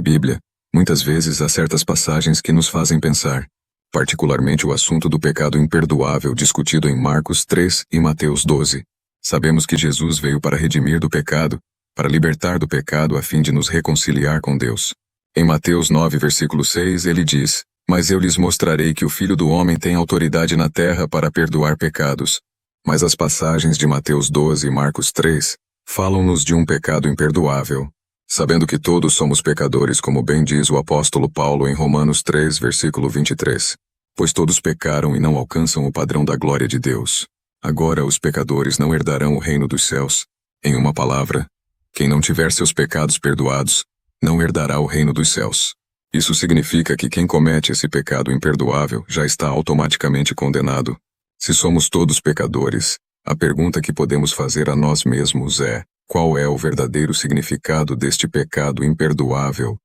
Bíblia, muitas vezes há certas passagens que nos fazem pensar, particularmente o assunto do pecado imperdoável discutido em Marcos 3 e Mateus 12. Sabemos que Jesus veio para redimir do pecado, para libertar do pecado a fim de nos reconciliar com Deus. Em Mateus 9, versículo 6, ele diz: "Mas eu lhes mostrarei que o Filho do Homem tem autoridade na terra para perdoar pecados." Mas as passagens de Mateus 12 e Marcos 3 falam-nos de um pecado imperdoável. Sabendo que todos somos pecadores, como bem diz o apóstolo Paulo em Romanos 3, versículo 23. Pois todos pecaram e não alcançam o padrão da glória de Deus. Agora os pecadores não herdarão o reino dos céus. Em uma palavra, quem não tiver seus pecados perdoados, não herdará o reino dos céus. Isso significa que quem comete esse pecado imperdoável já está automaticamente condenado. Se somos todos pecadores, a pergunta que podemos fazer a nós mesmos é: qual é o verdadeiro significado deste pecado imperdoável?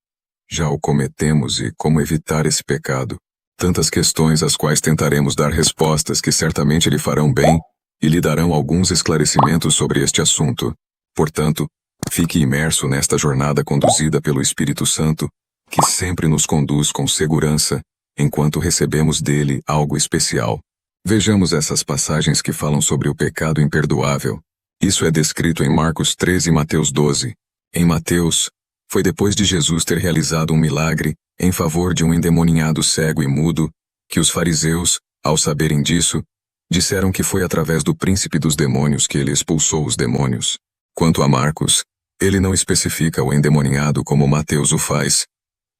Já o cometemos e como evitar esse pecado? Tantas questões às quais tentaremos dar respostas que certamente lhe farão bem e lhe darão alguns esclarecimentos sobre este assunto. Portanto, fique imerso nesta jornada conduzida pelo Espírito Santo, que sempre nos conduz com segurança, enquanto recebemos dele algo especial. Vejamos essas passagens que falam sobre o pecado imperdoável. Isso é descrito em Marcos 13 e Mateus 12. Em Mateus, foi depois de Jesus ter realizado um milagre em favor de um endemoniado cego e mudo, que os fariseus, ao saberem disso, disseram que foi através do príncipe dos demônios que ele expulsou os demônios. Quanto a Marcos, ele não especifica o endemoniado como Mateus o faz,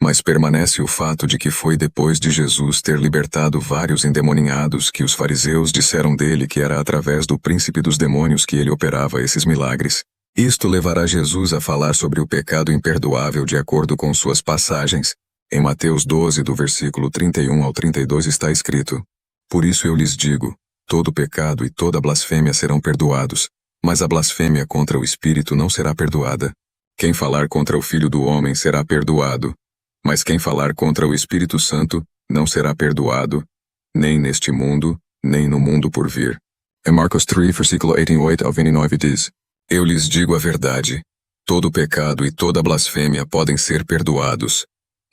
mas permanece o fato de que foi depois de Jesus ter libertado vários endemoniados que os fariseus disseram dele que era através do príncipe dos demônios que ele operava esses milagres. Isto levará Jesus a falar sobre o pecado imperdoável de acordo com suas passagens. Em Mateus 12, do versículo 31 ao 32 está escrito: "Por isso eu lhes digo, todo pecado e toda blasfêmia serão perdoados, mas a blasfêmia contra o Espírito não será perdoada. Quem falar contra o Filho do Homem será perdoado, mas quem falar contra o Espírito Santo não será perdoado, nem neste mundo, nem no mundo por vir." Em Marcos 3, versículo 88 ao 29 diz: "Eu lhes digo a verdade, todo pecado e toda blasfêmia podem ser perdoados,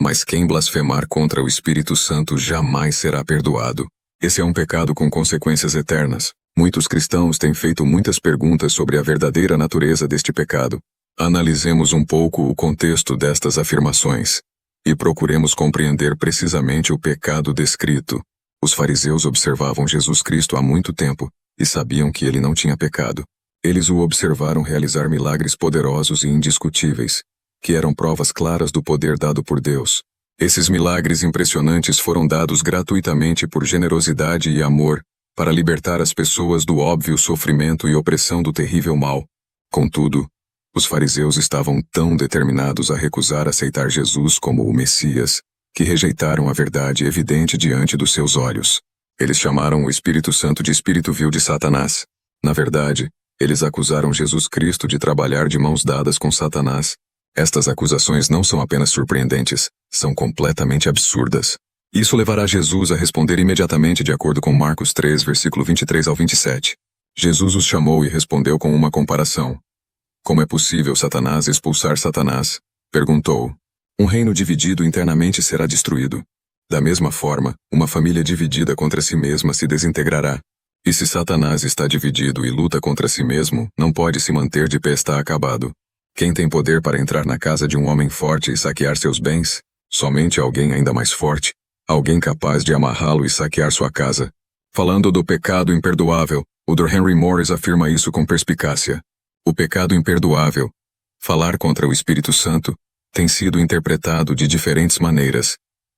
mas quem blasfemar contra o Espírito Santo jamais será perdoado." Esse é um pecado com consequências eternas. Muitos cristãos têm feito muitas perguntas sobre a verdadeira natureza deste pecado. Analisemos um pouco o contexto destas afirmações e procuremos compreender precisamente o pecado descrito. Os fariseus observavam Jesus Cristo há muito tempo e sabiam que ele não tinha pecado. Eles o observaram realizar milagres poderosos e indiscutíveis, que eram provas claras do poder dado por Deus. Esses milagres impressionantes foram dados gratuitamente por generosidade e amor, para libertar as pessoas do óbvio sofrimento e opressão do terrível mal. Contudo, os fariseus estavam tão determinados a recusar aceitar Jesus como o Messias, que rejeitaram a verdade evidente diante dos seus olhos. Eles chamaram o Espírito Santo de espírito vil de Satanás. Na verdade, eles acusaram Jesus Cristo de trabalhar de mãos dadas com Satanás. Estas acusações não são apenas surpreendentes, são completamente absurdas. Isso levará Jesus a responder imediatamente de acordo com Marcos 3, versículo 23 ao 27. Jesus os chamou e respondeu com uma comparação. "Como é possível Satanás expulsar Satanás?" perguntou. "Um reino dividido internamente será destruído. Da mesma forma, uma família dividida contra si mesma se desintegrará. E se Satanás está dividido e luta contra si mesmo, não pode se manter de pé, está acabado. Quem tem poder para entrar na casa de um homem forte e saquear seus bens? Somente alguém ainda mais forte, alguém capaz de amarrá-lo e saquear sua casa." Falando do pecado imperdoável, o Dr. Henry Morris afirma isso com perspicácia. O pecado imperdoável, falar contra o Espírito Santo, tem sido interpretado de diferentes maneiras,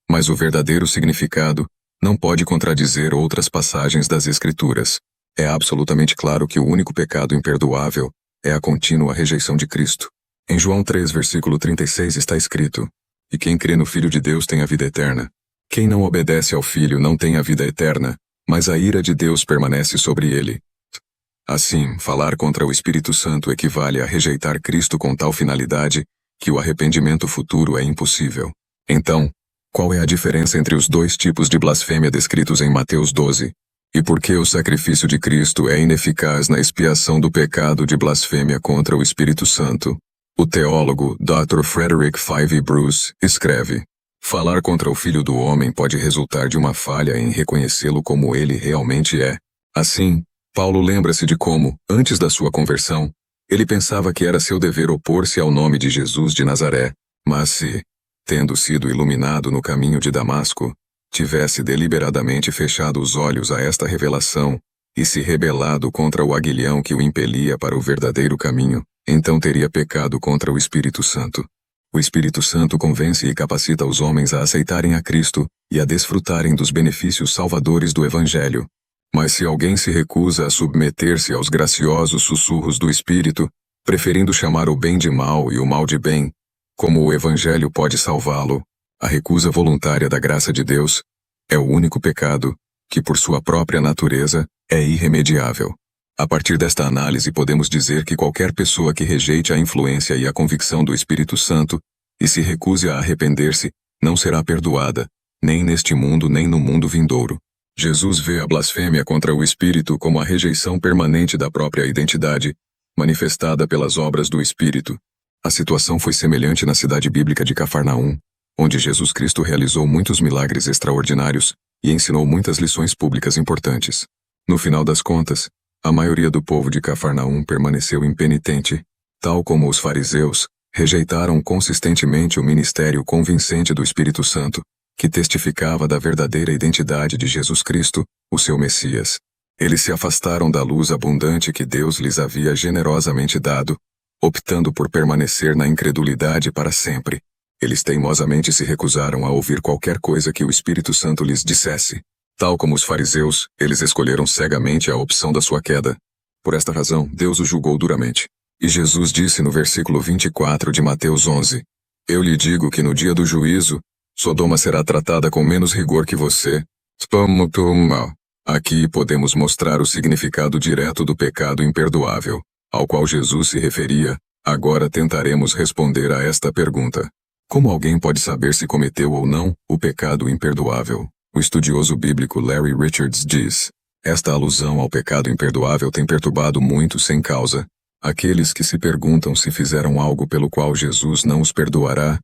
mas o verdadeiro significado não pode contradizer outras passagens das Escrituras. É absolutamente claro que o único pecado imperdoável é a contínua rejeição de Cristo. Em João 3, versículo 36 está escrito: "E quem crê no Filho de Deus tem a vida eterna. Quem não obedece ao Filho não tem a vida eterna, mas a ira de Deus permanece sobre ele." Assim, falar contra o Espírito Santo equivale a rejeitar Cristo com tal finalidade que o arrependimento futuro é impossível. Então, qual é a diferença entre os dois tipos de blasfêmia descritos em Mateus 12? E por que o sacrifício de Cristo é ineficaz na expiação do pecado de blasfêmia contra o Espírito Santo? O teólogo Dr. Frederick Five Bruce escreve: falar contra o Filho do Homem pode resultar de uma falha em reconhecê-lo como ele realmente é. Assim, Paulo lembra-se de como, antes da sua conversão, ele pensava que era seu dever opor-se ao nome de Jesus de Nazaré, mas se, tendo sido iluminado no caminho de Damasco, tivesse deliberadamente fechado os olhos a esta revelação e se rebelado contra o aguilhão que o impelia para o verdadeiro caminho, então teria pecado contra o Espírito Santo. O Espírito Santo convence e capacita os homens a aceitarem a Cristo e a desfrutarem dos benefícios salvadores do Evangelho. Mas se alguém se recusa a submeter-se aos graciosos sussurros do Espírito, preferindo chamar o bem de mal e o mal de bem, como o Evangelho pode salvá-lo, a recusa voluntária da graça de Deus é o único pecado que, por sua própria natureza, é irremediável. A partir desta análise podemos dizer que qualquer pessoa que rejeite a influência e a convicção do Espírito Santo e se recuse a arrepender-se, não será perdoada, nem neste mundo nem no mundo vindouro. Jesus vê a blasfêmia contra o Espírito como a rejeição permanente da própria identidade, manifestada pelas obras do Espírito. A situação foi semelhante na cidade bíblica de Cafarnaum, onde Jesus Cristo realizou muitos milagres extraordinários e ensinou muitas lições públicas importantes. No final das contas, a maioria do povo de Cafarnaum permaneceu impenitente, tal como os fariseus rejeitaram consistentemente o ministério convincente do Espírito Santo, que testificava da verdadeira identidade de Jesus Cristo, o seu Messias. Eles se afastaram da luz abundante que Deus lhes havia generosamente dado, optando por permanecer na incredulidade para sempre. Eles teimosamente se recusaram a ouvir qualquer coisa que o Espírito Santo lhes dissesse. Tal como os fariseus, eles escolheram cegamente a opção da sua queda. Por esta razão, Deus os julgou duramente. E Jesus disse no versículo 24 de Mateus 11: Eu lhe digo que no dia do juízo, Sodoma será tratada com menos rigor que você. Aqui podemos mostrar o significado direto do pecado imperdoável, ao qual Jesus se referia. Agora tentaremos responder a esta pergunta: como alguém pode saber se cometeu ou não o pecado imperdoável? O estudioso bíblico Larry Richards diz: esta alusão ao pecado imperdoável tem perturbado muitos sem causa. Aqueles que se perguntam se fizeram algo pelo qual Jesus não os perdoará,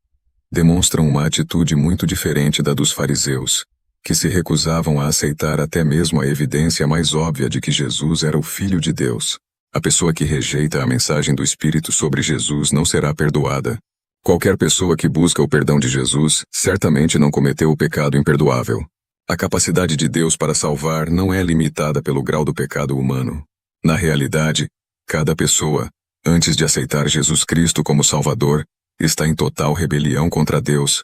demonstram uma atitude muito diferente da dos fariseus, que se recusavam a aceitar até mesmo a evidência mais óbvia de que Jesus era o Filho de Deus. A pessoa que rejeita a mensagem do Espírito sobre Jesus não será perdoada. Qualquer pessoa que busca o perdão de Jesus certamente não cometeu o pecado imperdoável. A capacidade de Deus para salvar não é limitada pelo grau do pecado humano. Na realidade, cada pessoa, antes de aceitar Jesus Cristo como Salvador, está em total rebelião contra Deus,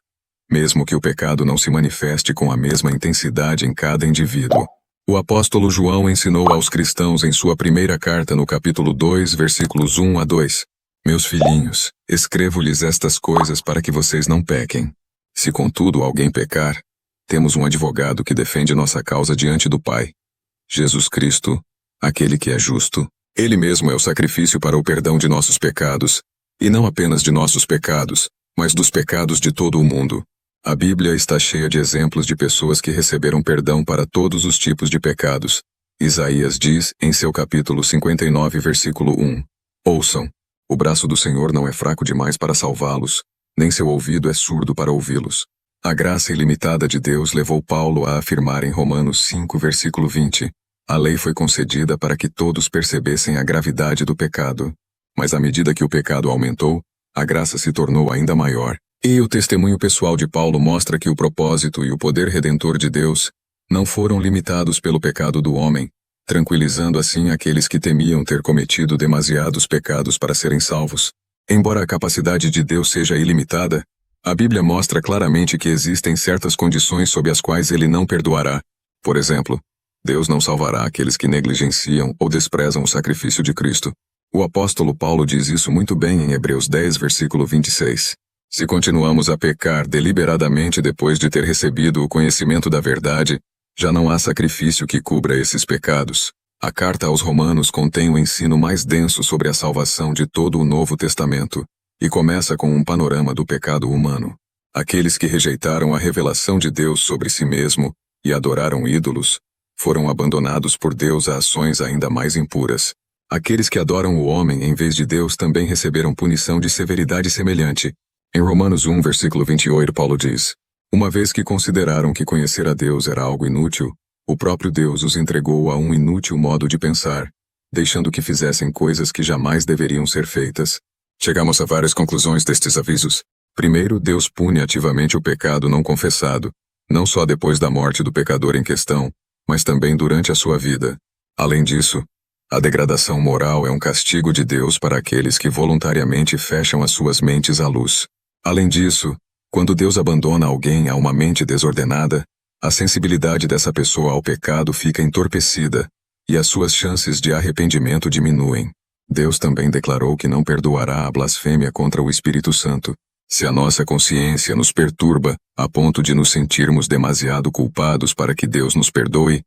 mesmo que o pecado não se manifeste com a mesma intensidade em cada indivíduo. O apóstolo João ensinou aos cristãos em sua primeira carta no capítulo 2, versículos 1 a 2. Meus filhinhos, escrevo-lhes estas coisas para que vocês não pequem. Se contudo alguém pecar, temos um advogado que defende nossa causa diante do Pai. Jesus Cristo, aquele que é justo. Ele mesmo é o sacrifício para o perdão de nossos pecados, e não apenas de nossos pecados, mas dos pecados de todo o mundo. A Bíblia está cheia de exemplos de pessoas que receberam perdão para todos os tipos de pecados. Isaías diz em seu capítulo 59, versículo 1: Ouçam, o braço do Senhor não é fraco demais para salvá-los, nem seu ouvido é surdo para ouvi-los. A graça ilimitada de Deus levou Paulo a afirmar em Romanos 5, versículo 20: a lei foi concedida para que todos percebessem a gravidade do pecado. Mas à medida que o pecado aumentou, a graça se tornou ainda maior. E o testemunho pessoal de Paulo mostra que o propósito e o poder redentor de Deus não foram limitados pelo pecado do homem, tranquilizando assim aqueles que temiam ter cometido demasiados pecados para serem salvos. Embora a capacidade de Deus seja ilimitada, a Bíblia mostra claramente que existem certas condições sob as quais ele não perdoará. Por exemplo, Deus não salvará aqueles que negligenciam ou desprezam o sacrifício de Cristo. O apóstolo Paulo diz isso muito bem em Hebreus 10, versículo 26. Se continuamos a pecar deliberadamente depois de ter recebido o conhecimento da verdade, já não há sacrifício que cubra esses pecados. A carta aos Romanos contém o ensino mais denso sobre a salvação de todo o Novo Testamento, e começa com um panorama do pecado humano. Aqueles que rejeitaram a revelação de Deus sobre si mesmo e adoraram ídolos, foram abandonados por Deus a ações ainda mais impuras. Aqueles que adoram o homem em vez de Deus também receberam punição de severidade semelhante. Em Romanos 1, versículo 28, Paulo diz: uma vez que consideraram que conhecer a Deus era algo inútil, o próprio Deus os entregou a um inútil modo de pensar, deixando que fizessem coisas que jamais deveriam ser feitas. Chegamos a várias conclusões destes avisos. Primeiro, Deus pune ativamente o pecado não confessado, não só depois da morte do pecador em questão, mas também durante a sua vida. Além disso, a degradação moral é um castigo de Deus para aqueles que voluntariamente fecham as suas mentes à luz. Além disso, quando Deus abandona alguém a uma mente desordenada, a sensibilidade dessa pessoa ao pecado fica entorpecida, e as suas chances de arrependimento diminuem. Deus também declarou que não perdoará a blasfêmia contra o Espírito Santo. Se a nossa consciência nos perturba a ponto de nos sentirmos demasiado culpados para que Deus nos perdoe,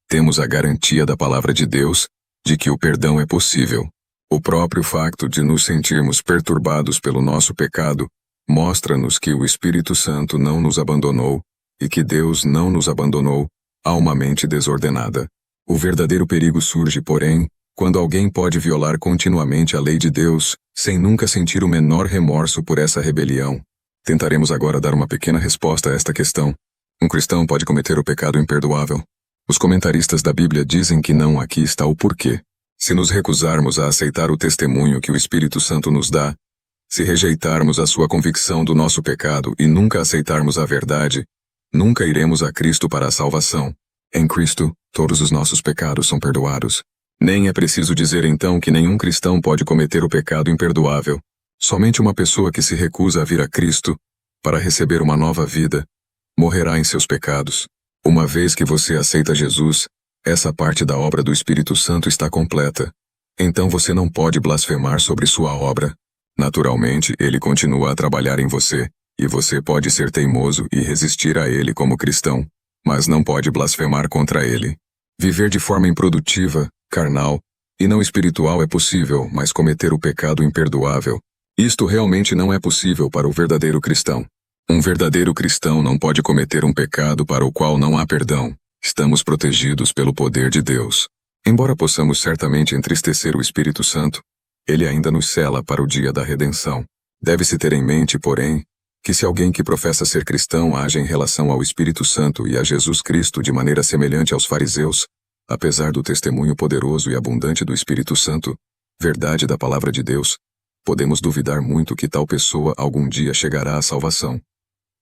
temos a garantia da palavra de Deus de que o perdão é possível. O próprio facto de nos sentirmos perturbados pelo nosso pecado mostra-nos que o Espírito Santo não nos abandonou e que Deus não nos abandonou a uma mente desordenada. O verdadeiro perigo surge, porém, quando alguém pode violar continuamente a lei de Deus, sem nunca sentir o menor remorso por essa rebelião. Tentaremos agora dar uma pequena resposta a esta questão. Um cristão pode cometer o pecado imperdoável? Os comentaristas da Bíblia dizem que não. Aqui está o porquê. Se nos recusarmos a aceitar o testemunho que o Espírito Santo nos dá, se rejeitarmos a sua convicção do nosso pecado e nunca aceitarmos a verdade, nunca iremos a Cristo para a salvação. Em Cristo, todos os nossos pecados são perdoados. Nem é preciso dizer então que nenhum cristão pode cometer o pecado imperdoável. Somente uma pessoa que se recusa a vir a Cristo para receber uma nova vida morrerá em seus pecados. Uma vez que você aceita Jesus, essa parte da obra do Espírito Santo está completa. Então você não pode blasfemar sobre sua obra. Naturalmente, ele continua a trabalhar em você, e você pode ser teimoso e resistir a ele como cristão, mas não pode blasfemar contra ele. Viver de forma improdutiva, carnal e não espiritual é possível, mas cometer o pecado imperdoável, isto realmente não é possível para o verdadeiro cristão. Um verdadeiro cristão não pode cometer um pecado para o qual não há perdão. Estamos protegidos pelo poder de Deus. Embora possamos certamente entristecer o Espírito Santo, ele ainda nos sela para o dia da redenção. Deve-se ter em mente, porém, que se alguém que professa ser cristão age em relação ao Espírito Santo e a Jesus Cristo de maneira semelhante aos fariseus, apesar do testemunho poderoso e abundante do Espírito Santo, verdade da palavra de Deus, podemos duvidar muito que tal pessoa algum dia chegará à salvação.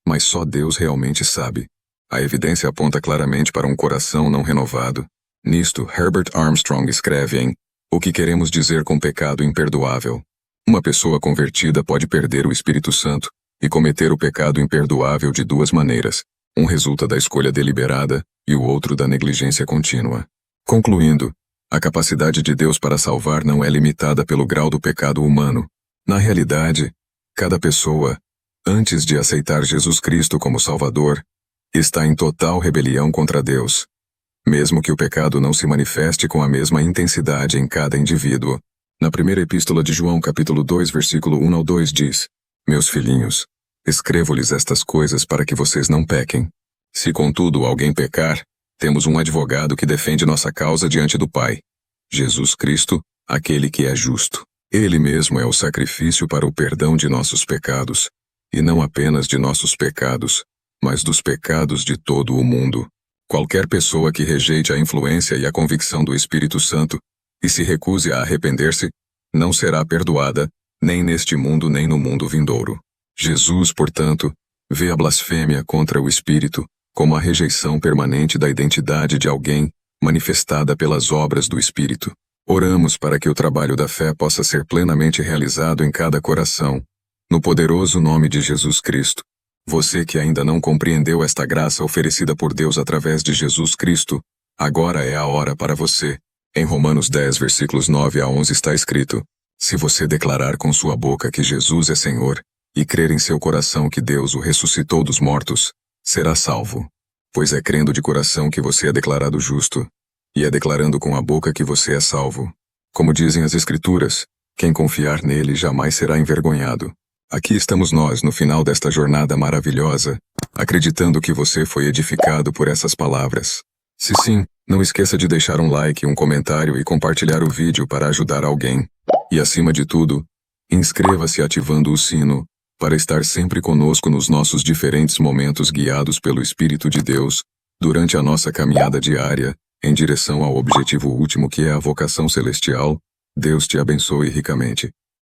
Mas só Deus realmente sabe. A evidência aponta claramente para um coração não renovado. Nisto, Herbert Armstrong escreve em O que queremos dizer com pecado imperdoável. Uma pessoa convertida pode perder o Espírito Santo e cometer o pecado imperdoável de duas maneiras. Um resulta da escolha deliberada e o outro da negligência contínua. Concluindo, a capacidade de Deus para salvar não é limitada pelo grau do pecado humano. Na realidade, cada pessoa, antes de aceitar Jesus Cristo como Salvador, está em total rebelião contra Deus. Mesmo que o pecado não se manifeste com a mesma intensidade em cada indivíduo. Na primeira epístola de João, capítulo 2, versículo 1 ao 2 diz: Meus filhinhos, escrevo-lhes estas coisas para que vocês não pequem. Se contudo alguém pecar, temos um advogado que defende nossa causa diante do Pai, Jesus Cristo, aquele que é justo. Ele mesmo é o sacrifício para o perdão de nossos pecados, e não apenas de nossos pecados, mas dos pecados de todo o mundo. Qualquer pessoa que rejeite a influência e a convicção do Espírito Santo e se recuse a arrepender-se, não será perdoada, nem neste mundo nem no mundo vindouro. Jesus, portanto, vê a blasfêmia contra o Espírito como a rejeição permanente da identidade de alguém manifestada pelas obras do Espírito. Oramos para que o trabalho da fé possa ser plenamente realizado em cada coração, no poderoso nome de Jesus Cristo. Você que ainda não compreendeu esta graça oferecida por Deus através de Jesus Cristo, agora é a hora para você. Em Romanos 10, versículos 9 a 11 está escrito: Se você declarar com sua boca que Jesus é Senhor, e crer em seu coração que Deus o ressuscitou dos mortos, será salvo. Pois é crendo de coração que você é declarado justo, e é declarando com a boca que você é salvo. Como dizem as Escrituras, quem confiar nele jamais será envergonhado. Aqui estamos nós no final desta jornada maravilhosa, acreditando que você foi edificado por essas palavras. Se sim, não esqueça de deixar um like, um comentário e compartilhar o vídeo para ajudar alguém. E acima de tudo, inscreva-se ativando o sino, para estar sempre conosco nos nossos diferentes momentos guiados pelo Espírito de Deus, durante a nossa caminhada diária, em direção ao objetivo último que é a vocação celestial. Deus te abençoe ricamente.